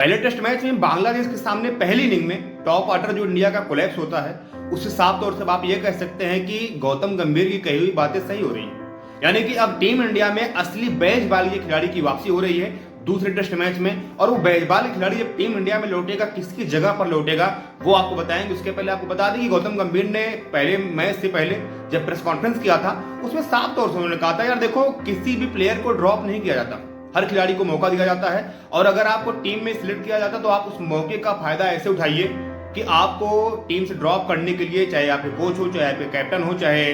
पहले test match में बांग्लादेश के सामने पहली इनिंग में टॉप ऑर्डर जो इंडिया का कोलैप्स होता है, उससे साफ तौर से आप ये कह सकते हैं कि गौतम गंभीर की कही हुई बातें सही हो रही हैं। यानी कि अब टीम इंडिया में असली बेजबाल के खिलाड़ी की वापसी हो रही है दूसरे टेस्ट मैच में। और वो बेजबाल खिलाड़ी जब टीम इंडिया में लौटेगा, किसकी जगह पर लौटेगा, वो आपको बताएंगे। उसके पहले आपको बता दें कि गौतम गंभीर ने पहले मैच से पहले जब प्रेस कॉन्फ्रेंस किया था, उसमें साफ तौर से उन्होंने कहा था, यार देखो, किसी भी प्लेयर को ड्रॉप नहीं किया जाता, हर खिलाड़ी को मौका दिया जाता है। और अगर आपको टीम में सिलेक्ट किया जाता तो आप उस मौके का फायदा ऐसे उठाइए कि आपको टीम से ड्रॉप करने के लिए, चाहे आपके कोच हो, चाहे आपके कैप्टन हो, चाहे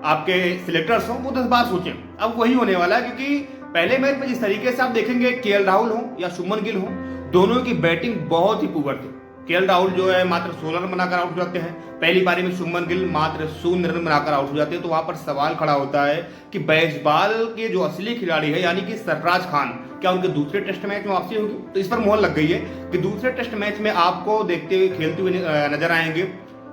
आपके सिलेक्टर्स हो, वो 10 बार सोचें। अब वही होने वाला है, क्योंकि पहले मैच में जिस तरीके से आप देखेंगे केएल राहुल हो या शुभमन गिल हो, दोनों की बैटिंग बहुत ही पुअर थी। केएल राहुल जो है मात्र 16 रन बनाकर आउट हो जाते हैं, पहली पारी में शुभमन गिल मात्र 0 रन बनाकर आउट हो जाते हैं। तो वहां पर सवाल खड़ा होता है कि बेजबाल के जो असली खिलाड़ी है यानी कि सरफराज खान, क्या उनके दूसरे टेस्ट मैच में वापसी होगी? तो इस पर मोहर लग गई है कि दूसरे टेस्ट मैच में आपको देखते हुए, खेलते हुए नजर आएंगे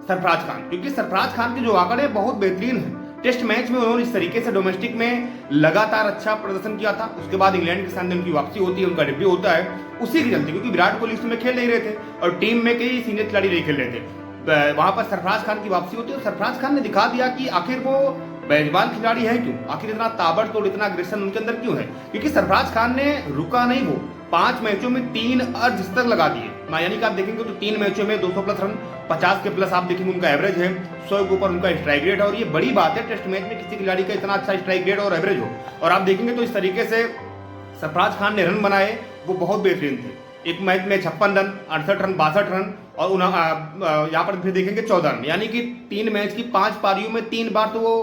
सरफराज खान, क्योंकि सरफराज खान के जो आंकड़े बहुत बेहतरीन है। टेस्ट मैच में उन्होंने इस तरीके से डोमेस्टिक में लगातार अच्छा प्रदर्शन किया था, उसके बाद इंग्लैंड के सामने उनकी वापसी होती है, उनका डेब्यू होता है उसी के चलते, क्योंकि विराट कोहली इसमें खेल नहीं रहे थे और टीम में कई सीनियर खिलाड़ी नहीं खेल रहे थे। वहां पर सरफराज खान की वापसी होती है और सरफराज खान ने दिखा दिया कि आखिर वो बेजबान खिलाड़ी है क्यों, आखिर इतना ताबड़तोड़, इतना अग्रेशन उनके अंदर क्यों है। क्योंकि सरफराज खान ने रुका नहीं, वो 5 मैचों में 3 अर्धशतक लगा दिए। यानी कि आप देखेंगे तो 3 मैचों में 200 प्लस रन, 50 के प्लस आप देखेंगे उनका एवरेज है, 100 के ऊपर उनका स्ट्राइक रेट है। और ये बड़ी बात है टेस्ट मैच में किसी खिलाड़ी का इतना अच्छा स्ट्राइक रेट और एवरेज हो। और आप देखेंगे तो इस तरीके से सरफराज खान ने रन बनाए, वो बहुत बेहतरीन थे। एक मैच में 56 रन, 68 रन, 62 रन, और यहाँ पर फिर देखेंगे 14 रन, यानी कि 3 मैच की 5 पारियों में 3 बार तो वो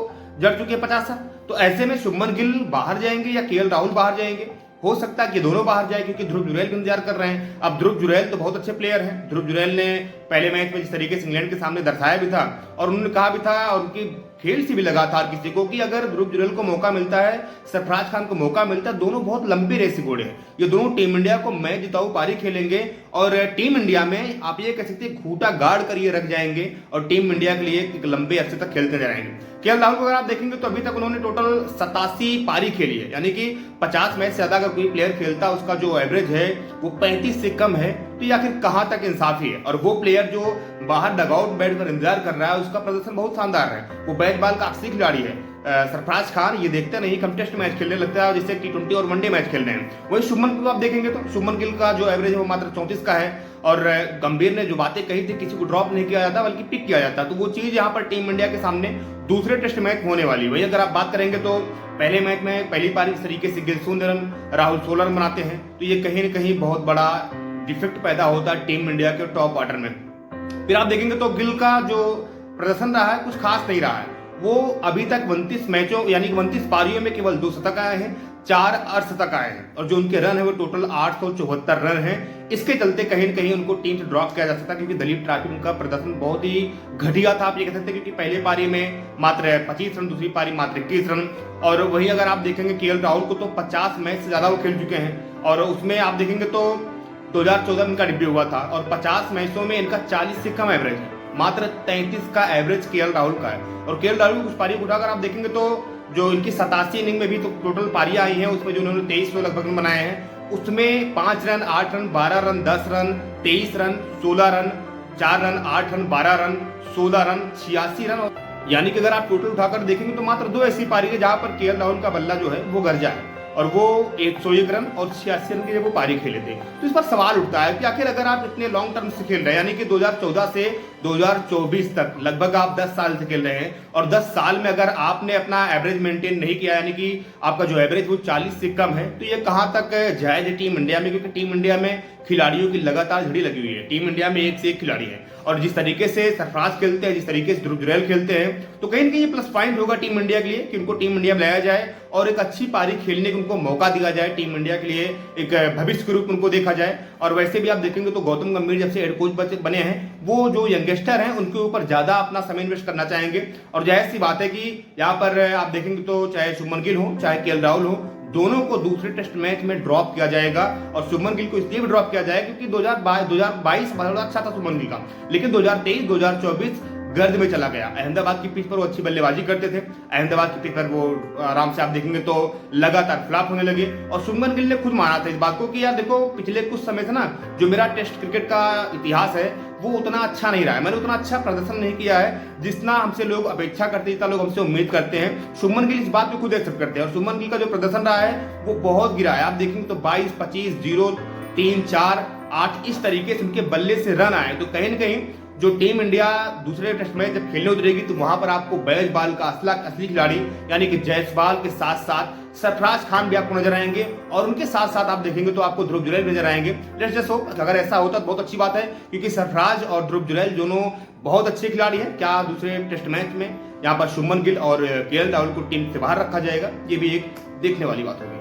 जड़ चुके हैं 50 रन। तो ऐसे में शुभमन गिल बाहर जाएंगे या केएल राहुल बाहर जाएंगे, हो सकता है कि दोनों बाहर जाए, क्योंकि ध्रुव जुरैल भी इंतजार कर रहे हैं। अब ध्रुव जुरैल तो बहुत अच्छे प्लेयर हैं। ध्रुव जुरैल ने पहले मैच में जिस तरीके से इंग्लैंड के सामने दर्शाया भी था, और उन्होंने कहा भी था, और उनकी खेल से भी लगा था हर किसी को, कि अगर ध्रुव जुरैल को मौका मिलता है, सरफराज खान को मौका मिलता है, दोनों बहुत लंबे रेसी घोड़े हैं। ये दोनों टीम इंडिया को मैच जिताऊ पारी खेलेंगे और टीम इंडिया में आप ये कह सकते हैं खूंटा गाड़ कर ये रख जाएंगे और टीम इंडिया के लिए एक लंबे अरसे तक खेलते रहेंगे। केएल राहुल को अगर आप देखेंगे तो अभी तक उन्होंने टोटल 87 पारी खेली है, यानी कि 50 मैच से ज्यादा अगर कोई प्लेयर खेलता, उसका जो एवरेज है वो 35 से कम है, तो ये आखिर कहां तक इंसाफी है। और वो प्लेयर जो बाहर डगआउट बैठकर इंतजार कर रहा है, उसका प्रदर्शन बहुत शानदार है, वो बेसबॉल का असली खिलाड़ी है। सरफराज खान ये देखते नहीं, कम टेस्ट मैच खेलने लगता है जिससे T20 और वनडे मैच खेल रहे हैं। वही शुभमन गिल को आप देखेंगे तो शुभमन गिल का जो एवरेज है वो मात्र 34 का है। और गंभीर ने जो बातें कही थी, किसी को ड्रॉप नहीं किया जाता बल्कि पिक किया जाता, तो वो चीज यहाँ पर टीम इंडिया के सामने दूसरे टेस्ट मैच होने वाली। वही अगर आप बात करेंगे तो पहले मैच में पहली पारी इस तरीके से गिल 0 रन, राहुल 16 रन बनाते हैं, तो ये कहीं न कहीं बहुत बड़ा डिफेक्ट पैदा होता है टीम इंडिया के टॉप ऑर्डर में। फिर आप देखेंगे तो गिल का जो प्रदर्शन रहा है कुछ खास नहीं रहा है। वो अभी तक 29 मैचों यानी कि 29 पारियों में केवल 2 शतक आए हैं, 4 अर्धशतक आए हैं, और जो उनके रन है वो टोटल 874 रन हैं। इसके चलते कहीं न कहीं उनको टीम से ड्रॉप किया जा सकता है, क्योंकि दलीप ट्रॉफी उनका प्रदर्शन बहुत ही घटिया था, आप ये कह सकते हैं, क्योंकि पहले पारी में मात्र 25 रन, दूसरी पारी मात्र 21 रन। और वही अगर आप देखेंगे केएल राहुल को तो 50 मैच से ज्यादा वो खेल चुके हैं, और उसमें आप देखेंगे तो 2014 में इनका डेब्यू हुआ था और 50 मैचों में इनका 40 से कम एवरेज है, मात्र 33 का एवरेज केएल राहुल का है। और केएल राहुल की कुछ पारी उठाकर आप देखेंगे तो जो इनकी 87 इनिंग में भी तो टोटल पारियां आई हैं, उसमें जो उन्होंने 2300 लगभग रन बनाए हैं, उसमें 5 run, 8 run, 12 run, 10 run, 23 run, 16 run, 4 run, 8 run, 12 run, 16 run, 86 run. यानी कि अगर आप टोटल उठाकर देखेंगे तो मात्र 2 ऐसी पारी है जहां पर केएल राहुल का बल्ला जो है वो गरजा है, और वो 101 रन और 86 रन की जब वो पारी खेले थे। तो इस पर सवाल उठता है कि आखिर अगर आप इतने लॉन्ग टर्म से खेल रहे हैं, यानी कि 2014 से 2024 तक लगभग आप 10 साल से खेल रहे हैं, और 10 साल में अगर आपने अपना एवरेज मेंटेन नहीं किया, यानी कि आपका जो एवरेज वो 40 से कम है, तो ये कहां तक जायज है टीम इंडिया में? क्योंकि टीम इंडिया में खिलाड़ियों की लगातार झड़ी लगी हुई है। टीम इंडिया में एक से एक खिलाड़ी है, और जिस तरीके से सरफराज खेलते हैं, जिस तरीके से ध्रुव जुरैल खेलते हैं, तो कहीं ना कहीं ये प्लस पॉइंट होगा टीम इंडिया के लिए कि उनको टीम इंडिया में लाया जाए और एक अच्छी पारी खेलने का उनको मौका दिया जाए, टीम इंडिया के लिए एक भविष्य के रूप में उनको देखा जाए। और वैसे भी आप देखेंगे तो गौतम गंभीर जब से हेड कोच बने हैं, वो जो यंगस्टर हैं उनके ऊपर ज्यादा अपना समय इन्वेस्ट करना चाहेंगे। और जाहिर सी बात है कि यहाँ पर आप देखेंगे तो चाहे शुभमन गिल हो, चाहे केएल राहुल हो, दोनों को दूसरे टेस्ट मैच में ड्रॉप किया जाएगा। और शुभमन गिल को इसलिए भी ड्रॉप किया जाएगा क्योंकि 2022 बड़ा अच्छा था शुभमन गिल का, लेकिन 2023, 2024 गर्द में चला गया। अहमदाबाद की पिच पर वो अच्छी बल्लेबाजी करते थे, अहमदाबाद की पिच पर वो आराम से आप देखेंगे तो लगातार फ्लॉप होने लगे। और शुभमन गिल ने खुद माना था इस बात को कि यार देखो पिछले कुछ समय से ना जो मेरा टेस्ट क्रिकेट का इतिहास है वो उतना अच्छा नहीं रहा है, मैंने उतना अच्छा प्रदर्शन नहीं किया है जितना हमसे लोग अपेक्षा करते, जितना लोग हमसे उम्मीद करते हैं। शुभमन गिल इस बात को खुद एक्सेप्ट करते हैं और शुभमन गिल का जो प्रदर्शन रहा है वो बहुत गिरा है। आप देखेंगे तो 22, 25, 0, 3, 4, 8 इस तरीके से उनके बल्ले से रन आए। तो कहीं ना कहीं जो टीम इंडिया दूसरे टेस्ट मैच जब खेलने उतरेगी तो वहां पर आपको बैजबाल का असली खिलाड़ी यानी कि जायसवाल के साथ साथ सरफराज खान भी आपको नजर आएंगे और उनके साथ साथ आप देखेंगे तो आपको ध्रुव जुरैल नजर आएंगे। लेट्स जस्ट होप अगर ऐसा होता तो बहुत अच्छी बात है, क्योंकि सरफराज और ध्रुव जुरैल दोनों बहुत अच्छे खिलाड़ी हैं। क्या दूसरे टेस्ट मैच में यहाँ पर शुभमन गिल और केएल राहुल को टीम से बाहर रखा जाएगा, ये भी एक देखने वाली बात होगी।